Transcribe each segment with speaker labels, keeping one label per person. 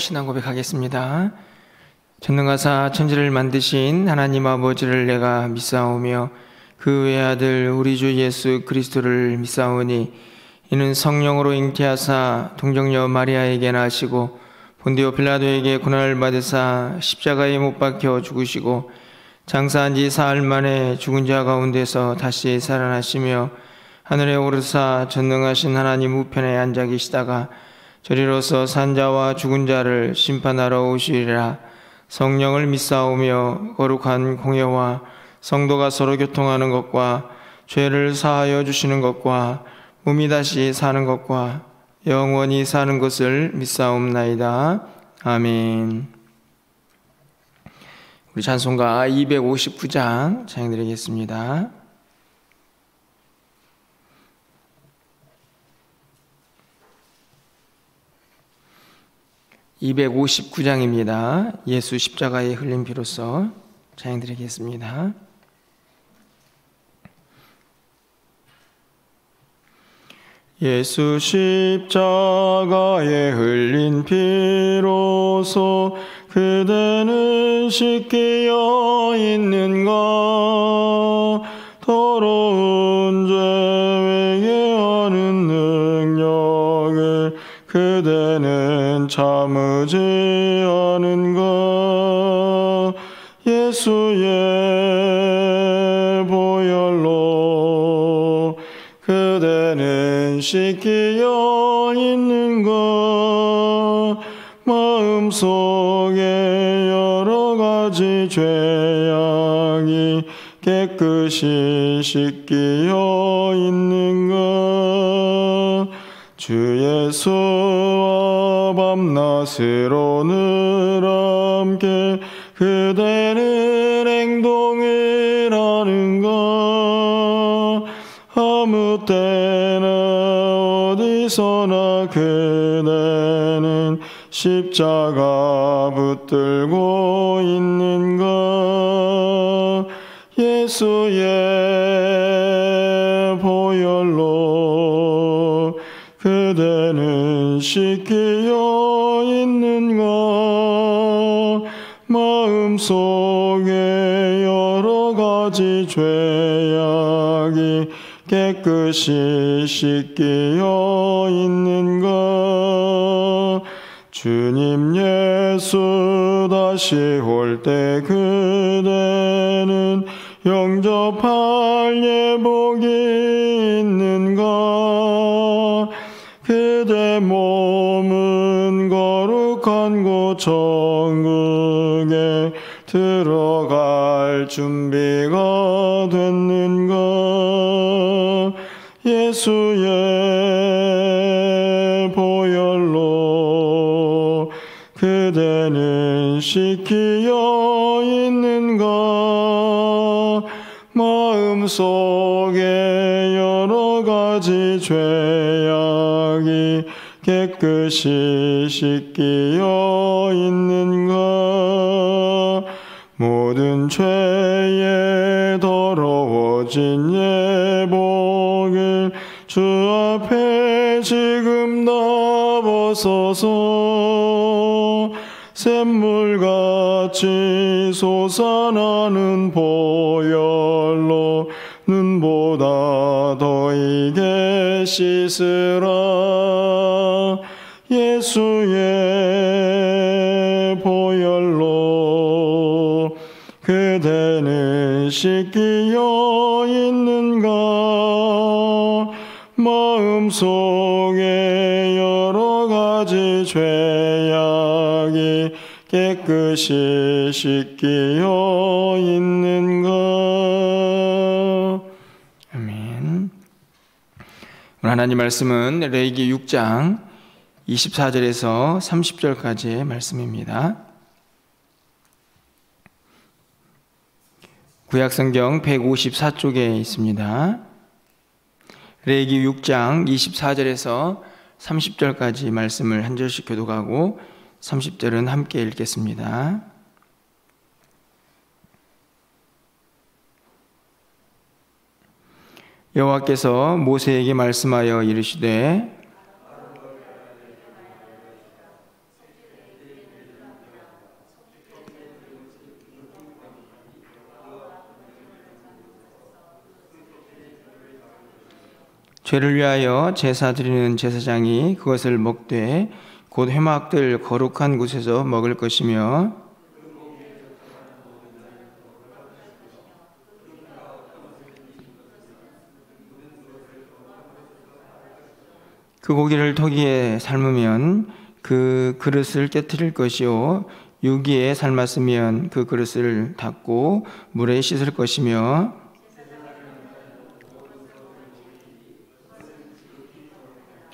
Speaker 1: 신앙 고백하겠습니다. 전능하사 천지를 만드신 하나님 아버지를 내가 믿사오며 그 외아들 우리 주 예수 그리스도를 믿사오니 이는 성령으로 잉태하사 동정녀 마리아에게 나시고 본디오 빌라도에게 고난을 받으사 십자가에 못 박혀 죽으시고 장사한 지 사흘 만에 죽은 자 가운데서 다시 살아나시며 하늘에 오르사 전능하신 하나님 우편에 앉아 계시다가 저리로서 산자와 죽은 자를 심판하러 오시리라. 성령을 믿사오며 거룩한 공예와 성도가 서로 교통하는 것과 죄를 사하여 주시는 것과 몸이 다시 사는 것과 영원히 사는 것을 믿사옵나이다. 아멘. 우리 찬송가 259장 찬양드리겠습니다. (259장입니다) 예수 십자가에 흘린 피로써 찬양드리겠습니다. 예수 십자가에 흘린 피로써 그대는 씻기어 있는가. 더러운 죄 회개하는 능력을 그대는 참으지 않은가. 예수의 보혈로 그대는 씻기어 있는가. 마음속에 여러 가지 죄악이 깨끗이 씻기어 있는가. 주 예수와 밤낮으로 늘 함께 그대는 행동을 하는가. 아무 때나 어디서나 그대는 십자가 붙들고 있는가. 예수의 보혈로 그대는 씻기어 있는가. 마음속에 여러 가지 죄악이 깨끗이 씻기어 있는가. 주님 예수 다시 올 때 그대는 영접할 예복이 있는가. 그대 몸은 거룩한 곳 천국에 들어갈 준비가 됐는가. 예수의 보혈로 그대는 씻기어 있는가. 마음속에 여러 가지 죄악이 깨끗이 씻기어 있는가. 모든 죄에 더러워진 예복을 주 앞에 지금 다 벗어서 샘물같이 솟아나는 보혈로 눈보다 더 이게 씻으라. 예수의 보혈로 그대는 씻기어 있는가. 마음속에 여러 가지 죄악이 깨끗이 씻기어 있는가. 아멘. 오늘 하나님 말씀은 레위기 6장 24절에서 30절까지의 말씀입니다. 구약성경 154쪽에 있습니다. 레위기 6장 24절에서 30절까지 말씀을 한 절씩 교독하고 30절은 함께 읽겠습니다. 여호와께서 모세에게 말씀하여 이르시되 죄를 위하여 제사 드리는 제사장이 그것을 먹되 곧 회막들 거룩한 곳에서 먹을 것이며 그 고기를 토기에 삶으면 그 그릇을 깨뜨릴 것이요 유기에 삶았으면 그 그릇을 닦고 물에 씻을 것이며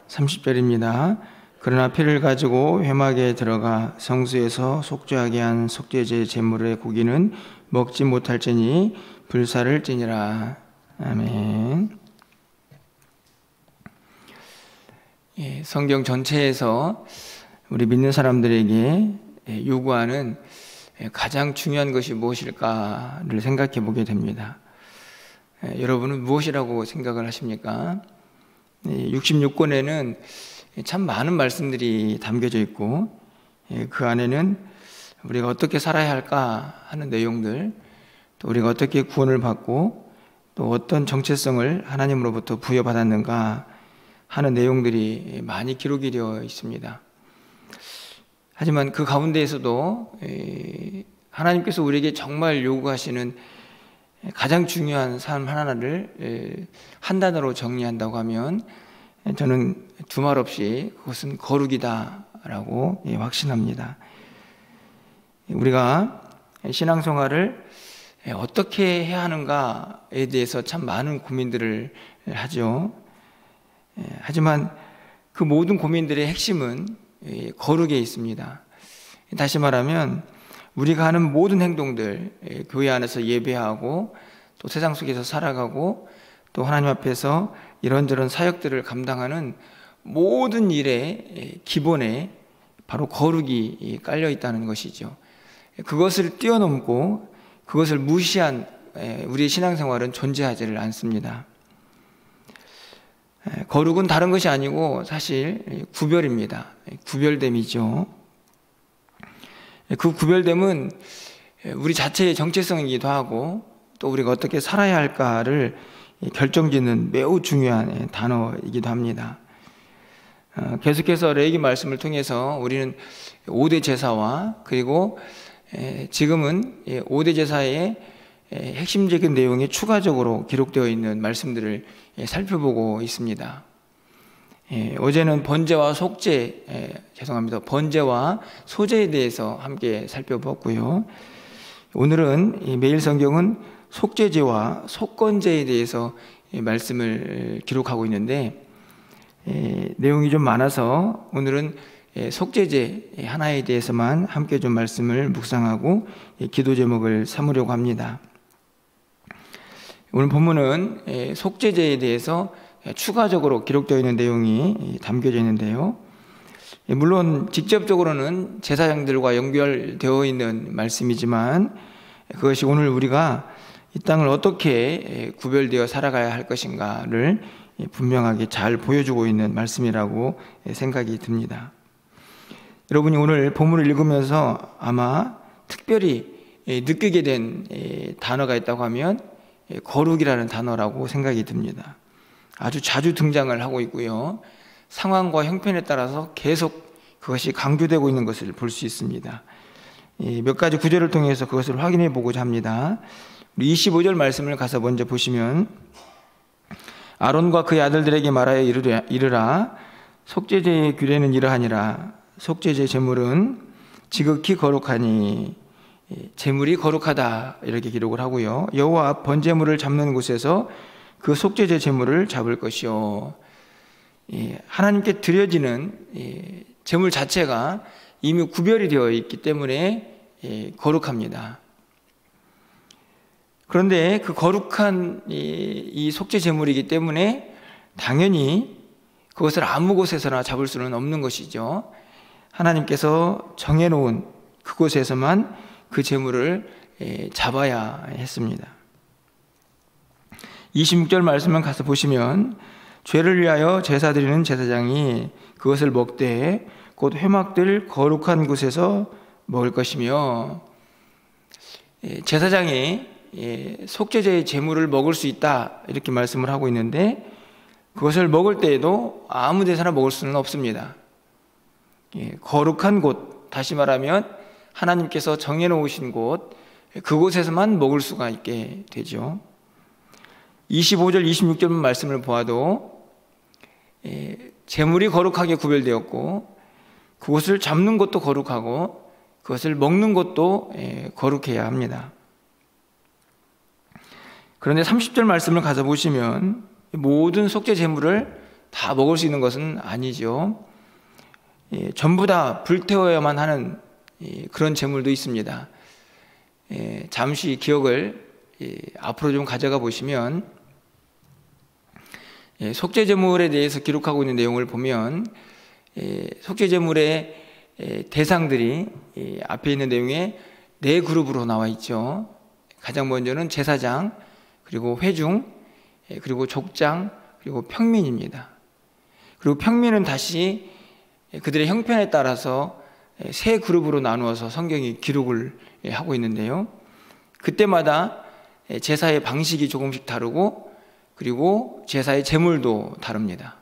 Speaker 1: 30절입니다. 그러나 피를 가지고 회막에 들어가 성소에서 속죄하게 한 속죄제 제물의 고기는 먹지 못할지니 불사를 찌니라. 아멘. 성경 전체에서 우리 믿는 사람들에게 요구하는 가장 중요한 것이 무엇일까를 생각해 보게 됩니다. 여러분은 무엇이라고 생각을 하십니까? 66권에는 참 많은 말씀들이 담겨져 있고 그 안에는 우리가 어떻게 살아야 할까 하는 내용들, 또 우리가 어떻게 구원을 받고 또 어떤 정체성을 하나님으로부터 부여받았는가 하는 내용들이 많이 기록이 되어 있습니다. 하지만 그 가운데에서도 하나님께서 우리에게 정말 요구하시는 가장 중요한 삶 하나를 한 단어로 정리한다고 하면 저는 두말 없이 그것은 거룩이다라고 확신합니다. 우리가 신앙생활을 어떻게 해야 하는가에 대해서 참 많은 고민들을 하죠. 하지만 그 모든 고민들의 핵심은 거룩에 있습니다. 다시 말하면 우리가 하는 모든 행동들, 교회 안에서 예배하고 또 세상 속에서 살아가고 또 하나님 앞에서 이런저런 사역들을 감당하는 모든 일의 기본에 바로 거룩이 깔려 있다는 것이죠. 그것을 뛰어넘고 그것을 무시한 우리의 신앙생활은 존재하지를 않습니다. 거룩은 다른 것이 아니고 사실 구별입니다. 구별됨이죠. 그 구별됨은 우리 자체의 정체성이기도 하고 또 우리가 어떻게 살아야 할까를 결정짓는 매우 중요한 단어이기도 합니다. 계속해서 레위기 말씀을 통해서 우리는 5대 제사와 그리고 지금은 5대 제사의 핵심적인 내용이 추가적으로 기록되어 있는 말씀들을 살펴보고 있습니다. 어제는 번제와 번제와 소제에 대해서 함께 살펴봤고요. 오늘은 매일 성경은 속죄제와 속건제에 대해서 말씀을 기록하고 있는데 내용이 좀 많아서 오늘은 속죄제 하나에 대해서만 함께 좀 말씀을 묵상하고 기도 제목을 삼으려고 합니다. 오늘 본문은 속죄제에 대해서 추가적으로 기록되어 있는 내용이 담겨져 있는데요. 물론 직접적으로는 제사장들과 연결되어 있는 말씀이지만 그것이 오늘 우리가 이 땅을 어떻게 구별되어 살아가야 할 것인가를 분명하게 잘 보여주고 있는 말씀이라고 생각이 듭니다. 여러분이 오늘 본문을 읽으면서 아마 특별히 느끼게 된 단어가 있다고 하면 거룩이라는 단어라고 생각이 듭니다. 아주 자주 등장을 하고 있고요. 상황과 형편에 따라서 계속 그것이 강조되고 있는 것을 볼 수 있습니다. 몇 가지 구절을 통해서 그것을 확인해 보고자 합니다. 25절 말씀을 가서 먼저 보시면 아론과 그의 아들들에게 말하여 이르라 속죄제의 규례는 이러하니라 속죄제 제물은 지극히 거룩하니 제물이 거룩하다 이렇게 기록을 하고요. 여호와 앞 번제물을 잡는 곳에서 그 속죄제 제물을 잡을 것이요. 하나님께 드려지는 제물 자체가 이미 구별이 되어 있기 때문에 거룩합니다. 그런데 그 거룩한 이 속죄 제물이기 때문에 당연히 그것을 아무 곳에서나 잡을 수는 없는 것이죠. 하나님께서 정해놓은 그곳에서만 그 제물을 잡아야 했습니다. 26절 말씀만 가서 보시면 죄를 위하여 제사 드리는 제사장이 그것을 먹되 곧 회막들 거룩한 곳에서 먹을 것이며 제사장이 속죄제의 제물을 먹을 수 있다 이렇게 말씀을 하고 있는데 그것을 먹을 때에도 아무 데서나 먹을 수는 없습니다. 거룩한 곳, 다시 말하면 하나님께서 정해놓으신 곳, 그곳에서만 먹을 수가 있게 되죠. 25절, 26절 말씀을 보아도 재물이 거룩하게 구별되었고 그것을 잡는 것도 거룩하고 그것을 먹는 것도 거룩해야 합니다. 그런데 30절 말씀을 가서 보시면 모든 속죄 제물을 다 먹을 수 있는 것은 아니죠. 전부 다 불태워야만 하는 그런 제물도 있습니다. 잠시 기억을 앞으로 좀 가져가 보시면 속죄 제물에 대해서 기록하고 있는 내용을 보면 속죄 제물의 대상들이 앞에 있는 내용에 4그룹으로 나와 있죠. 가장 먼저는 제사장, 그리고 회중, 그리고 족장, 그리고 평민입니다. 그리고 평민은 다시 그들의 형편에 따라서 3그룹으로 나누어서 성경이 기록을 하고 있는데요. 그때마다 제사의 방식이 조금씩 다르고 그리고 제사의 제물도 다릅니다.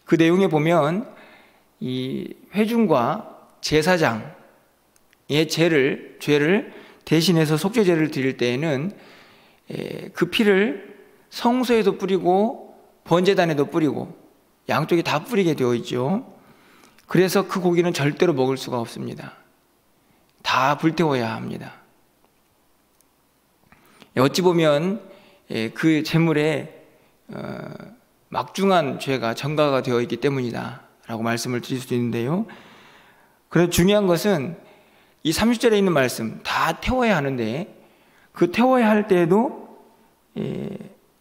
Speaker 1: 그 내용에 보면 이 회중과 제사장의 죄를 대신해서 속죄제를 드릴 때에는 그 피를 성소에도 뿌리고 번제단에도 뿌리고 양쪽에 다 뿌리게 되어 있죠. 그래서 그 고기는 절대로 먹을 수가 없습니다. 다 불태워야 합니다. 어찌 보면 그 제물에 막중한 죄가 전가가 되어 있기 때문이다 라고 말씀을 드릴 수 있는데요. 그래서 중요한 것은 이 30절에 있는 말씀 다 태워야 하는데 그 태워야 할 때에도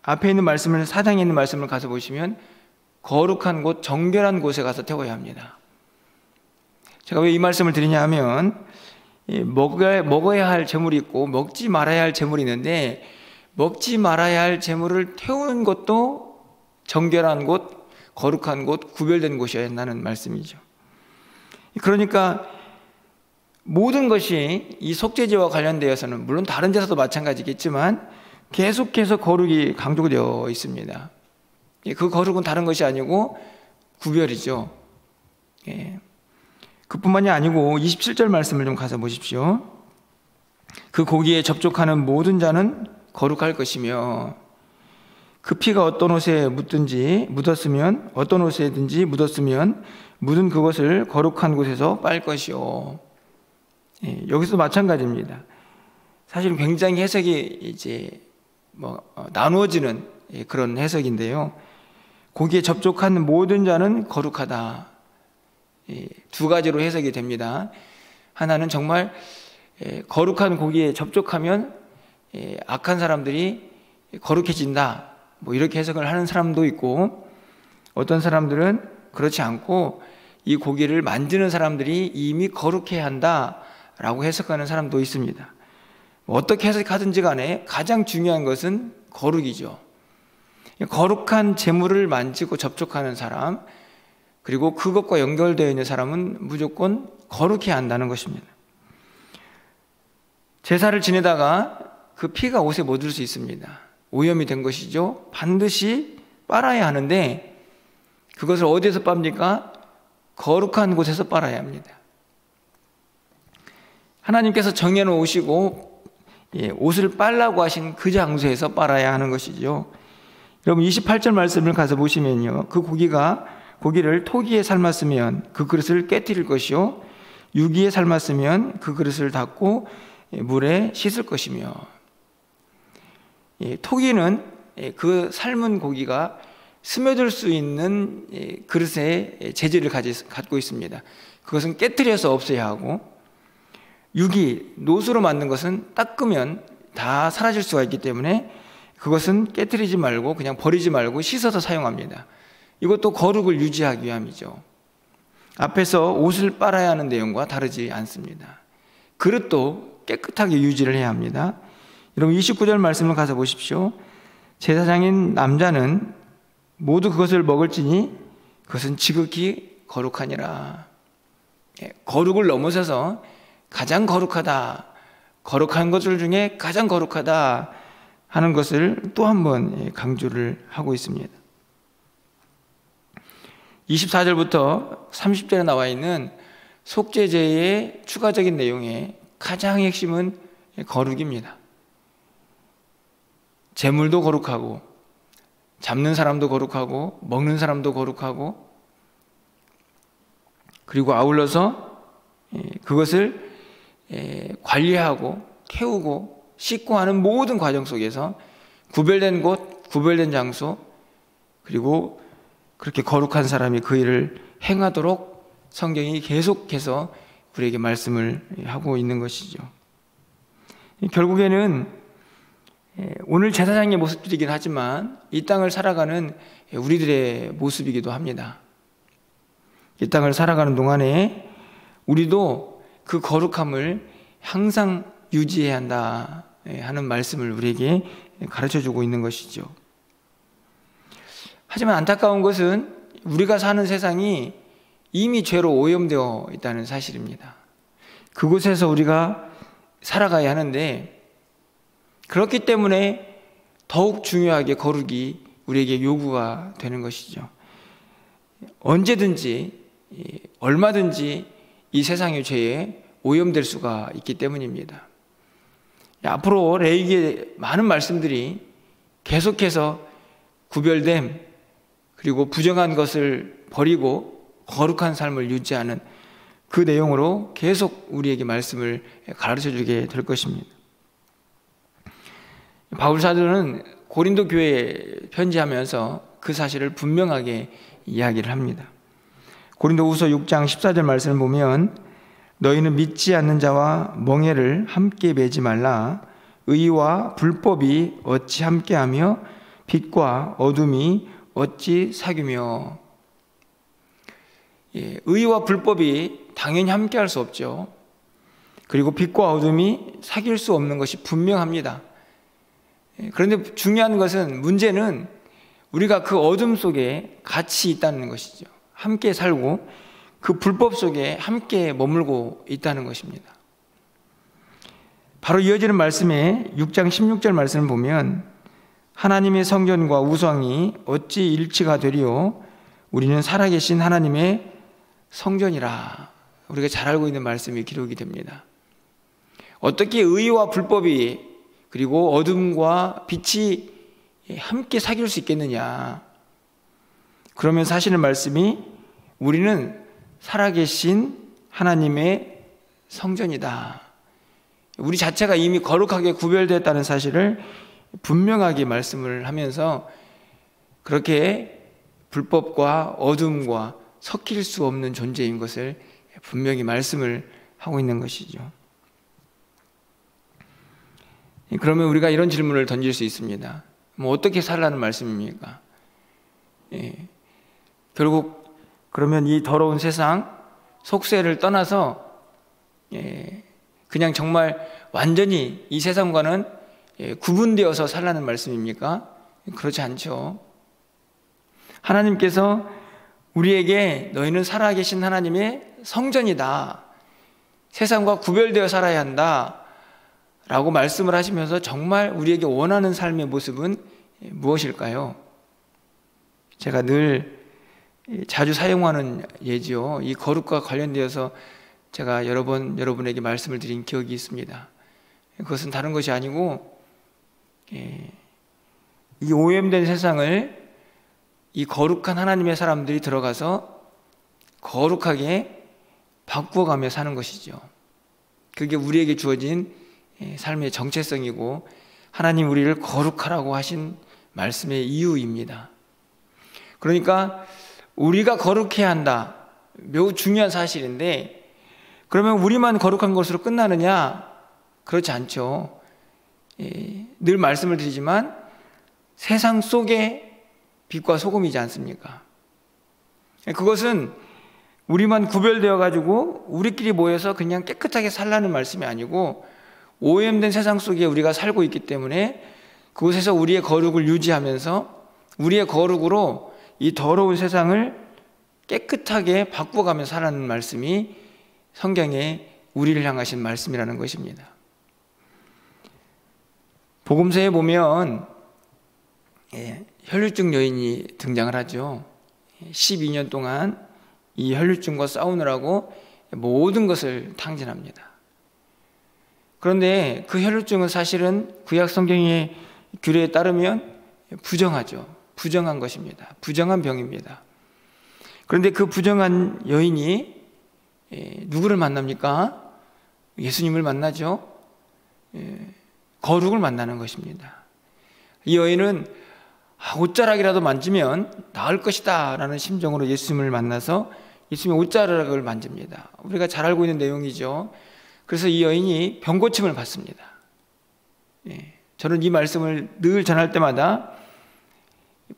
Speaker 1: 앞에 있는 말씀을 4장에 있는 말씀을 가서 보시면 거룩한 곳, 정결한 곳에 가서 태워야 합니다. 제가 왜 이 말씀을 드리냐 하면 먹어야 할 제물이 있고 먹지 말아야 할 제물이 있는데 먹지 말아야 할 제물을 태우는 것도 정결한 곳, 거룩한 곳, 구별된 곳이어야 한다는 말씀이죠. 그러니까 모든 것이 이 속죄제와 관련되어서는 물론 다른 제사도 마찬가지겠지만 계속해서 거룩이 강조되어 있습니다. 그 거룩은 다른 것이 아니고 구별이죠. 그뿐만이 아니고 27절 말씀을 좀 가서 보십시오. 그 고기에 접촉하는 모든 자는 거룩할 것이며 그 피가 어떤 옷에 묻었으면 어떤 옷에든지 묻었으면 묻은 그것을 거룩한 곳에서 빨 것이요. 여기서 마찬가지입니다. 사실 굉장히 해석이 나누어지는 그런 해석인데요. 고기에 접촉하는 모든 자는 거룩하다. 2가지로 해석이 됩니다. 하나는 정말 거룩한 고기에 접촉하면 악한 사람들이 거룩해진다. 이렇게 해석을 하는 사람도 있고 어떤 사람들은 그렇지 않고 이 고기를 만지는 사람들이 이미 거룩해야 한다라고 해석하는 사람도 있습니다. 어떻게 해석하든지 간에 가장 중요한 것은 거룩이죠. 거룩한 제물을 만지고 접촉하는 사람 그리고 그것과 연결되어 있는 사람은 무조건 거룩해야 한다는 것입니다. 제사를 지내다가 그 피가 옷에 묻을 수 있습니다. 오염이 된 것이죠. 반드시 빨아야 하는데 그것을 어디에서 빱니까? 거룩한 곳에서 빨아야 합니다. 하나님께서 정해놓으시고 옷을 빨라고 하신 그 장소에서 빨아야 하는 것이죠. 여러분 28절 말씀을 가서 보시면요. 그 고기를 토기에 삶았으면 그 그릇을 깨뜨릴 것이요 유기에 삶았으면 그 그릇을 닦고 물에 씻을 것이며 토기는 그 삶은 고기가 스며들 수 있는 그릇의 재질을 갖고 있습니다. 그것은 깨뜨려서 없애야 하고 유기, 노수로 만든 것은 닦으면 다 사라질 수가 있기 때문에 그것은 깨뜨리지 말고 그냥 버리지 말고 씻어서 사용합니다. 이것도 거룩을 유지하기 위함이죠. 앞에서 옷을 빨아야 하는 내용과 다르지 않습니다. 그릇도 깨끗하게 유지를 해야 합니다. 여러분 29절 말씀을 가서 보십시오. 제사장인 남자는 모두 그것을 먹을지니 그것은 지극히 거룩하니라. 거룩을 넘어서서 가장 거룩하다, 거룩한 것들 중에 가장 거룩하다 하는 것을 또 한 번 강조를 하고 있습니다. 24절부터 30절에 나와 있는 속죄제의 추가적인 내용의 가장 핵심은 거룩입니다. 제물도 거룩하고, 잡는 사람도 거룩하고, 먹는 사람도 거룩하고, 그리고 아울러서 그것을 관리하고 태우고 씻고 하는 모든 과정 속에서 구별된 곳, 구별된 장소, 그리고 그렇게 거룩한 사람이 그 일을 행하도록 성경이 계속해서 우리에게 말씀을 하고 있는 것이죠. 결국에는 오늘 제사장의 모습들이긴 하지만 이 땅을 살아가는 우리들의 모습이기도 합니다. 이 땅을 살아가는 동안에 우리도 그 거룩함을 항상 유지해야 한다 하는 말씀을 우리에게 가르쳐주고 있는 것이죠. 하지만 안타까운 것은 우리가 사는 세상이 이미 죄로 오염되어 있다는 사실입니다. 그곳에서 우리가 살아가야 하는데, 그렇기 때문에 더욱 중요하게 거룩이 우리에게 요구가 되는 것이죠. 언제든지 얼마든지 이 세상의 죄에 오염될 수가 있기 때문입니다. 앞으로 레위기의 많은 말씀들이 계속해서 구별됨, 그리고 부정한 것을 버리고 거룩한 삶을 유지하는 그 내용으로 계속 우리에게 말씀을 가르쳐주게 될 것입니다. 바울 사도는 고린도 교회에 편지하면서 그 사실을 분명하게 이야기를 합니다. 고린도후서 6장 14절 말씀을 보면, 너희는 믿지 않는 자와 멍에를 함께 매지 말라. 의와 불법이 어찌 함께하며 빛과 어둠이 어찌 사귀며. 의와 불법이 당연히 함께할 수 없죠. 그리고 빛과 어둠이 사귈 수 없는 것이 분명합니다. 그런데 중요한 것은, 문제는 우리가 그 어둠 속에 같이 있다는 것이죠. 함께 살고 그 불법 속에 함께 머물고 있다는 것입니다. 바로 이어지는 말씀에 6장 16절 말씀을 보면, 하나님의 성전과 우상이 어찌 일치가 되리요? 우리는 살아계신 하나님의 성전이라. 우리가 잘 알고 있는 말씀이 기록이 됩니다. 어떻게 의와 불법이, 그리고 어둠과 빛이 함께 사귈 수 있겠느냐? 그러면 사시는 말씀이, 우리는 살아계신 하나님의 성전이다. 우리 자체가 이미 거룩하게 구별되었다는 사실을 분명하게 말씀을 하면서, 그렇게 불법과 어둠과 섞일 수 없는 존재인 것을 분명히 말씀을 하고 있는 것이죠. 그러면 우리가 이런 질문을 던질 수 있습니다. 어떻게 살라는 말씀입니까? 결국 그러면 이 더러운 세상, 속세를 떠나서 그냥 정말 완전히 이 세상과는 구분되어서 살라는 말씀입니까? 그렇지 않죠. 하나님께서 우리에게 너희는 살아계신 하나님의 성전이다, 세상과 구별되어 살아야 한다 라고 말씀을 하시면서 정말 우리에게 원하는 삶의 모습은 무엇일까요? 제가 늘 자주 사용하는 예지요. 이 거룩과 관련되어서 제가 여러 번 여러분에게 말씀을 드린 기억이 있습니다. 그것은 다른 것이 아니고, 이 오염된 세상을 이 거룩한 하나님의 사람들이 들어가서 거룩하게 바꾸어가며 사는 것이죠. 그게 우리에게 주어진 삶의 정체성이고, 하나님 우리를 거룩하라고 하신 말씀의 이유입니다. 그러니까 우리가 거룩해야 한다, 매우 중요한 사실인데, 그러면 우리만 거룩한 것으로 끝나느냐? 그렇지 않죠. 늘 말씀을 드리지만 세상 속에 빛과 소금이지 않습니까? 그것은 우리만 구별되어 가지고 우리끼리 모여서 그냥 깨끗하게 살라는 말씀이 아니고, 오염된 세상 속에 우리가 살고 있기 때문에 그곳에서 우리의 거룩을 유지하면서 우리의 거룩으로 이 더러운 세상을 깨끗하게 바꿔가며 살라는 말씀이 성경에 우리를 향하신 말씀이라는 것입니다. 복음서에 보면 혈류증 여인이 등장을 하죠. 12년 동안 이 혈루증과 싸우느라고 모든 것을 탕진합니다. 그런데 그 혈루증은 사실은 구약 성경의 규례에 따르면 부정하죠. 부정한 것입니다. 부정한 병입니다. 그런데 그 부정한 여인이 누구를 만납니까? 예수님을 만나죠. 거룩을 만나는 것입니다. 이 여인은 옷자락이라도 만지면 나을 것이다 라는 심정으로 예수님을 만나서 예수님의 옷자락을 만집니다. 우리가 잘 알고 있는 내용이죠. 그래서 이 여인이 병고침을 받습니다. 저는 이 말씀을 늘 전할 때마다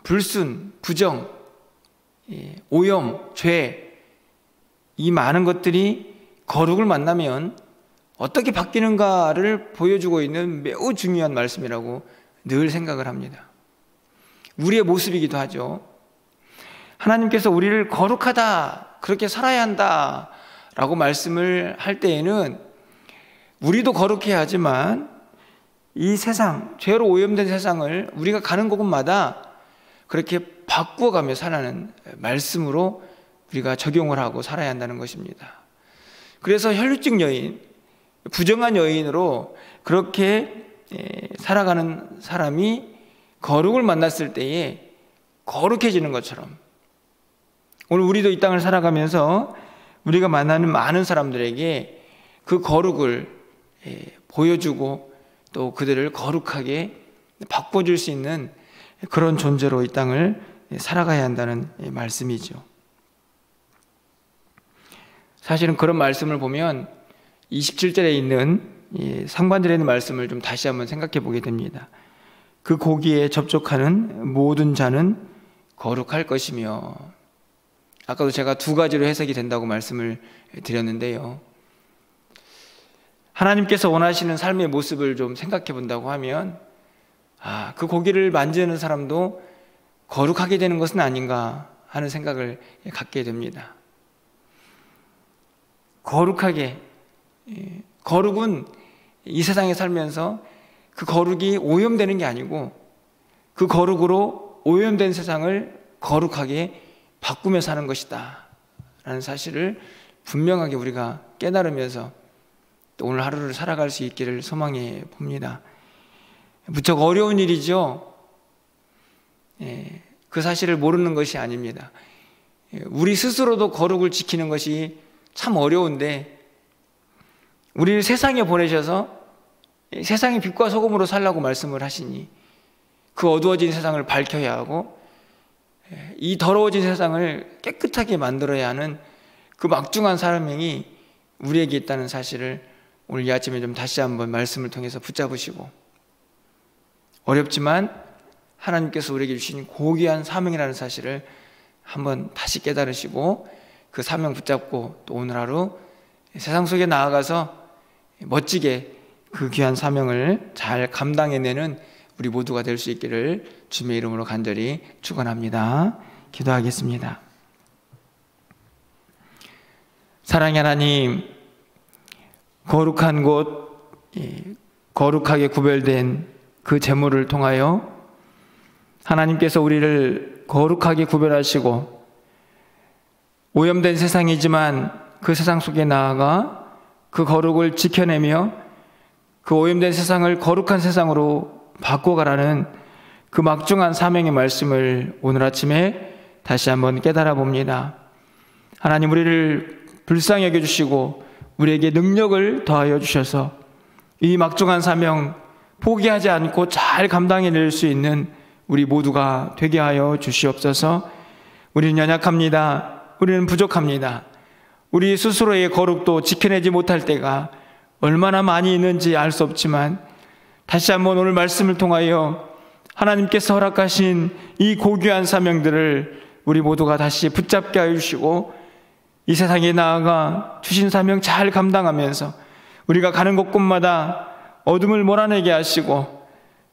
Speaker 1: 불순, 부정, 오염, 죄, 이 많은 것들이 거룩을 만나면 어떻게 바뀌는가를 보여주고 있는 매우 중요한 말씀이라고 늘 생각을 합니다. 우리의 모습이기도 하죠. 하나님께서 우리를 거룩하다, 그렇게 살아야 한다 라고 말씀을 할 때에는 우리도 거룩해야 하지만 이 세상, 죄로 오염된 세상을 우리가 가는 곳마다 그렇게 바꾸어가며 살아가는 말씀으로 우리가 적용을 하고 살아야 한다는 것입니다. 그래서 혈루증 여인, 부정한 여인으로 그렇게 살아가는 사람이 거룩을 만났을 때에 거룩해지는 것처럼 오늘 우리도 이 땅을 살아가면서 우리가 만나는 많은 사람들에게 그 거룩을 보여주고 또 그들을 거룩하게 바꿔줄 수 있는 그런 존재로 이 땅을 살아가야 한다는 말씀이죠. 사실은 그런 말씀을 보면 27절에 있는 상반절에 있는 말씀을 좀 다시 한번 생각해 보게 됩니다. 그 고기에 접촉하는 모든 자는 거룩할 것이며, 아까도 제가 두 가지로 해석이 된다고 말씀을 드렸는데요. 하나님께서 원하시는 삶의 모습을 좀 생각해 본다고 하면 그 고기를 만지는 사람도 거룩하게 되는 것은 아닌가 하는 생각을 갖게 됩니다. 거룩하게, 거룩은 이 세상에 살면서 그 거룩이 오염되는 게 아니고 그 거룩으로 오염된 세상을 거룩하게 바꾸며 사는 것이다 라는 사실을 분명하게 우리가 깨달으면서 또 오늘 하루를 살아갈 수 있기를 소망해 봅니다. 무척 어려운 일이죠. 그 사실을 모르는 것이 아닙니다. 우리 스스로도 거룩을 지키는 것이 참 어려운데 우리를 세상에 보내셔서 세상의 빛과 소금으로 살라고 말씀을 하시니 그 어두워진 세상을 밝혀야 하고 이 더러워진 세상을 깨끗하게 만들어야 하는 그 막중한 사명이 우리에게 있다는 사실을 오늘 이 아침에 좀 다시 한번 말씀을 통해서 붙잡으시고, 어렵지만 하나님께서 우리에게 주신 고귀한 사명이라는 사실을 한번 다시 깨달으시고 그 사명 붙잡고 또 오늘 하루 세상 속에 나아가서 멋지게 그 귀한 사명을 잘 감당해내는 우리 모두가 될 수 있기를 주님의 이름으로 간절히 축원합니다. 기도하겠습니다. 사랑의 하나님, 거룩한 곳, 거룩하게 구별된 그 제물을 통하여 하나님께서 우리를 거룩하게 구별하시고 오염된 세상이지만 그 세상 속에 나아가 그 거룩을 지켜내며 그 오염된 세상을 거룩한 세상으로 바꿔가라는 그 막중한 사명의 말씀을 오늘 아침에 다시 한번 깨달아 봅니다. 하나님, 우리를 불쌍히 여겨주시고 우리에게 능력을 더하여 주셔서 이 막중한 사명 포기하지 않고 잘 감당해낼 수 있는 우리 모두가 되게 하여 주시옵소서. 우리는 연약합니다. 우리는 부족합니다. 우리 스스로의 거룩도 지켜내지 못할 때가 얼마나 많이 있는지 알 수 없지만 다시 한번 오늘 말씀을 통하여 하나님께서 허락하신 이 고귀한 사명들을 우리 모두가 다시 붙잡게 하여 주시고 이 세상에 나아가 주신 사명 잘 감당하면서 우리가 가는 곳곳마다 어둠을 몰아내게 하시고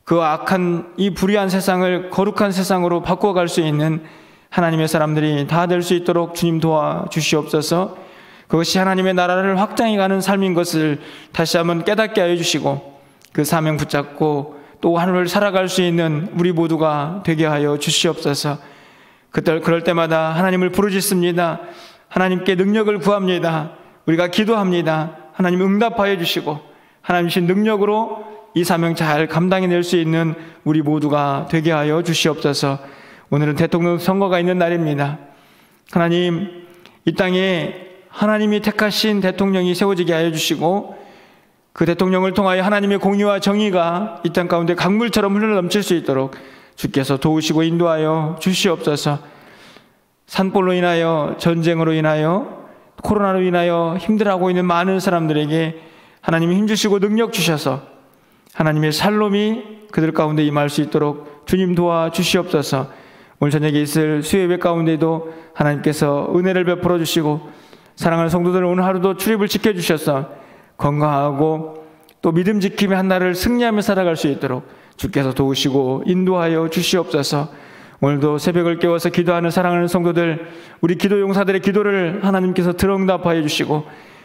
Speaker 1: 그 악한 이 불의한 세상을 거룩한 세상으로 바꿔갈 수 있는 하나님의 사람들이 다 될 수 있도록 주님 도와주시옵소서. 그것이 하나님의 나라를 확장해가는 삶인 것을 다시 한번 깨닫게 하여 주시고 그 사명 붙잡고 또 하늘을 살아갈 수 있는 우리 모두가 되게 하여 주시옵소서. 그럴 때마다 하나님을 부르짖습니다. 하나님께 능력을 구합니다. 우리가 기도합니다. 하나님 응답하여 주시고 하나님이신 능력으로 이 사명 잘 감당해낼 수 있는 우리 모두가 되게 하여 주시옵소서. 오늘은 대통령 선거가 있는 날입니다. 하나님, 이 땅에 하나님이 택하신 대통령이 세워지게 하여 주시고 그 대통령을 통하여 하나님의 공의와 정의가 이 땅 가운데 강물처럼 흘러넘칠 수 있도록 주께서 도우시고 인도하여 주시옵소서. 산불로 인하여, 전쟁으로 인하여, 코로나로 인하여 힘들어하고 있는 많은 사람들에게 하나님이 힘주시고 능력 주셔서 하나님의 샬롬이 그들 가운데 임할 수 있도록 주님 도와주시옵소서. 오늘 저녁에 있을 수요예배 가운데도 하나님께서 은혜를 베풀어 주시고 사랑하는 성도들 오늘 하루도 출입을 지켜주셔서 건강하고 또 믿음 지킴의 한 날을 승리하며 살아갈 수 있도록 주께서 도우시고 인도하여 주시옵소서. 오늘도 새벽을 깨워서 기도하는 사랑하는 성도들, 우리 기도 용사들의 기도를 하나님께서 들응답하여 주시고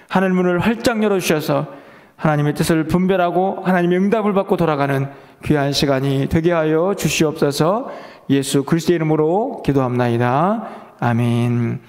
Speaker 1: 하늘 문을 활짝 열어주셔서 하나님의 뜻을 분별하고 하나님의 응답을 받고 돌아가는 귀한 시간이 되게 하여 주시옵소서. 예수 그리스도의 이름으로 기도합나이다. 아멘.